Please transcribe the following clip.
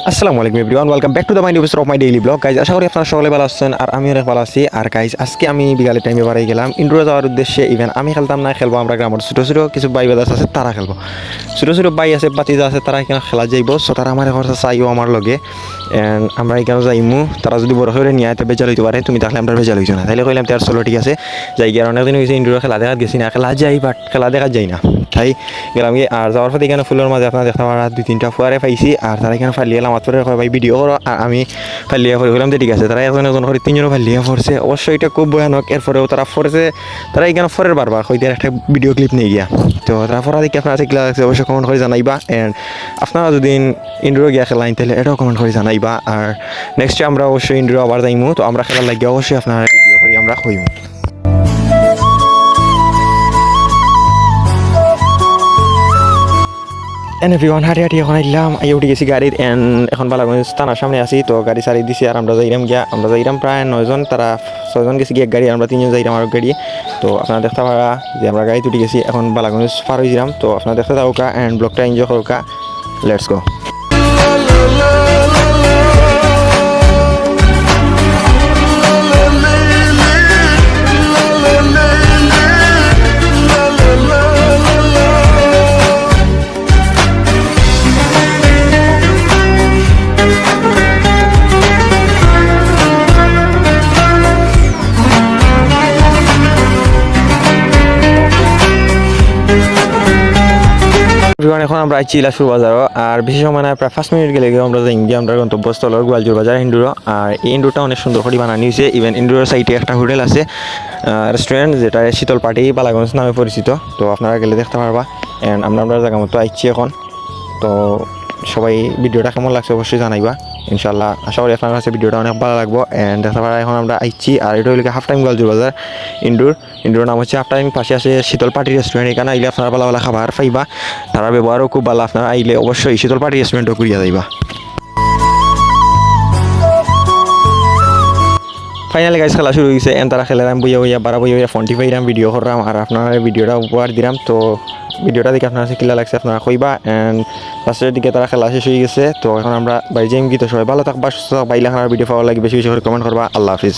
আসসালামু আলাইকুম everyone, welcome back to the my new episode of my daily blog. Guys, আশা করি আপনারা সকলে ভালো আছেন আর আমি অনেক ভালো আছি। আর গাইজ, আজকে আমি বিকালের টাইমে বাড়াই গেলাম ইন্ডোরে যাওয়ার উদ্দেশ্যে। ইভেন আমি খেলতাম না, খেলবো আমরা গ্রামের ছোটো ছোটো কিছু বাই বাদাস আছে, তারা খেলবো। ছোটো ছোটো বাই আছে, বাতিজা আছে, তারা এখানে খেলা যাইব। সো তারা আমার ঘর চাইও আমার লগে, এন্ড আমরা এখানে যাইমু। তারা যদি বড় হয়ে নিয়ে আয়তে বেজাল হইতে পারে, তুমি তাহলে আমরা বেজাল হইছো না। তাইলে কইলাম তার চলো ঠিক আছে যাই গিয়ে। অনেকদিন হয়েছে ইন্ডোরে খেলা দেখা গেছি না, খেলা যাই বাট খেলা দেখা যাই না। তাই গেলাম গিয়ে। আর যাওয়ার পথে এখানে ফুলের মাঝে আপনারা দেখতে পারা 2-3টা ফুয়ারে পাইছি। আর তারা এখানে ফালিয়ে এলাম, মাত্র ভাই ভিডিও করো। আর আমি ফালিয়া পড়ে বললাম যে ঠিক আছে। তারা একজন করে 3জনও ফালিয়া পড়ছে। অবশ্যই এটা খুব ভয়ানক। এরপরেও তারা পড়ছে, তারা এখানে ফরের বারবার হয়তো একটা ভিডিও ক্লিপ নিয়ে গিয়া। তো তারা পড়া দেখি আপনারা কিলা লাগছে অবশ্যই কমেন্ট করে জানাইবা। অ্যান্ড আপনারা যদি ইন্ডোরে গিয়া খেলাইন তাহলে এটাও কমেন্ট করে জানাইবা। আর নেক্সটে আমরা অবশ্যই ইন্ডোরে আবার যাইমু। তো আমরা খেলার লাগিয়ে অবশ্যই আপনারা ভিডিও করি আমরা হইমু। এন এভরিওয়ান, হাঁটি হাঁটি এখন আইলাম, আইয়া উঠে গেছি গাড়ির। এন্ড এখন বালাগঞ্জ থানার সামনে আছি। তো গাড়ি সারি দিছি আর আমরা যাইরাম গিয়া। আমরা যাইরাম প্রায় 9জন, তারা 6জন গেছি গিয়ে গাড়ি, আমরা 3জন যাইরাম আর গাড়ি। তো আপনারা দেখতে পারা যে আমরা গাড়ি উঠে গেছি, এখন বালাগঞ্জ পার হয়ে যাম। তো আপনারা দেখতে থাকুকা অ্যান্ড ব্লগটা এনজয় করুকা। Let's go. এখন আমরা আইছি লাসুর বাজারও। আর বেশি সময় না, প্রায় 5 মিনিট গেলে আমরা যাই গিয়ে আমরা গন্তব্যস্থল গোয়ালজোর বাজার ইন্ডোর। আর এই ইন্ডোরটা অনেক সুন্দর করে বানানো হয়েছে। ইভেন ইন্ডোরের সাইডে একটা হোটেল আছে, রেস্টুরেন্ট, যেটা শীতল পাটি বালাগঞ্জ নামে পরিচিত। তো আপনারা গেলে দেখতে পারবা। অ্যান্ড আমরা জায়গা মতো আইছি এখন। তো সবাই ভিডিওটা কেমন লাগছে অবশ্যই জানাইবা। ইনশাল্লাহ আশা করি আপনার কাছে ভিডিওটা অনেক ভালো লাগবো। অ্যান্ড দেখতে পারা এখন আমরা আইছি। আর এটা হইলে হাফ টাইম গোয়ালজোর বাজার ইন্ডোর নাম হচ্ছে হাফ টাইম। পাশে আছে শীতল পাটি রেস্টুরেন্ট। এখানে আইলে আপনারা ভালো ভালো খাবার পাইবা। তারা ব্যবহারও খুব ভালো। আপনারা আইলে অবশ্যই শীতল পাটি রেস্টুরেন্টও করিয়া যাইবা। ফাইনালি গাইজ খেলা শুরু হয়েছে। এন তারা খেলাম বইয়া বারা বইয়া ফোনটি পাইলাম, ভিডিও করলাম আর আপনার ভিডিওটা উপহার দিলাম। তো ভিডিওটা দেখে আপনার কিলা লাগছে আপনারা কইবা। অ্যান্ড লাস্টের দিকে তারা খেলা শেষ হয়ে গেছে। তো এখন আমরা বাড়ি যাইম কি। তো সবাই ভালো থাকবা, সুস্থ থাকবা। ভিডিও পাওয়ার লাগে বেশি বেশি করে কমেন্ট করবা। আল্লাহ হাফিজ।